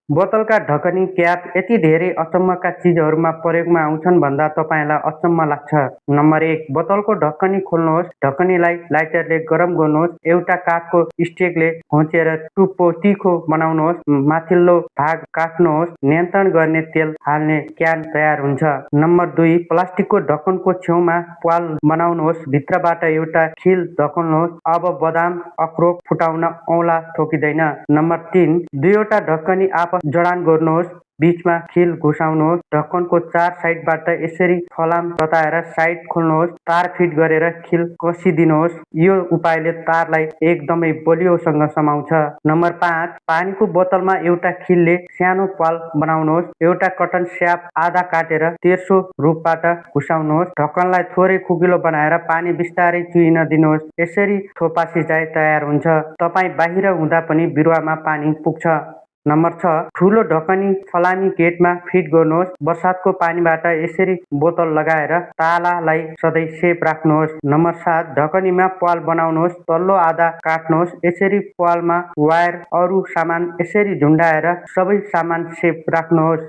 बोतलका ढकनी, क्याप यति धेरै अचम्मका चिजहरूमा प्रयोगमा आउँछन् भन्दा तपाईँलाई अचम्म लाग्छ। नम्बर 1, बोतलको ढकनी खोल्नुहोस्। ढकनीलाई लाइटरले गरम गर्नुहोस्। एउटा काठको स्टिकले घोचेर टुप्पो तिखो बनाउनुहोस्। माथिल्लो भाग काट्नुहोस्। नियन्त्रण गर्ने तेल हाल्ने क्यान तयार हुन्छ। नम्बर 2, प्लास्टिकको ढक्कनको छेउमा प्वाल बनाउनुहोस्। भित्रबाट एउटा खिल धकेल्नुहोस्। अब बदाम, अखरोट फुटाउन औँला ठोकिँदैन। नम्बर 3, दुईवटा ढक्कनी आपस जडान गर्नुहोस्। बीचमा खिल घुसाउनुहोस्। ढक्कनको 4 साइडबाट यसरी फलाम तताएर साइड खोल्नुहोस्। तार फिट गरेर खिल कसिदिनुहोस्। यो उपायले तारलाई एकदमै बलियोसँग समाउँछ। नम्बर 5, पानीको बोतलमा एउटा खिलले सानो प्वाल बनाउनुहोस्। एउटा कटन स्याप आधा काटेर तेर्सो रूपबाट घुसाउनुहोस्। ढक्कनलाई थोरै खुकिलो बनाएर पानी बिस्तारै चुहिन दिनुहोस्। यसरी थोपा सिँचाइ तयार हुन्छ। तपाईँ बाहिर हुँदा पनि बिरुवामा पानी पुग्छ। नम्बर 6, ठुलो ढकनी फलामी गेटमा फिट गर्नुहोस्। बर्सातको पानीबाट यसरी बोतल लगाएर तालालाई सधैँ सेफ राख्नुहोस्। नम्बर 7, ढकनीमा प्वाल बनाउनुहोस्। तल्लो आधा काट्नुहोस्। यसरी प्वालमा वायर, अरू सामान यसरी झुन्डाएर सबै सामान सेफ राख्नुहोस्।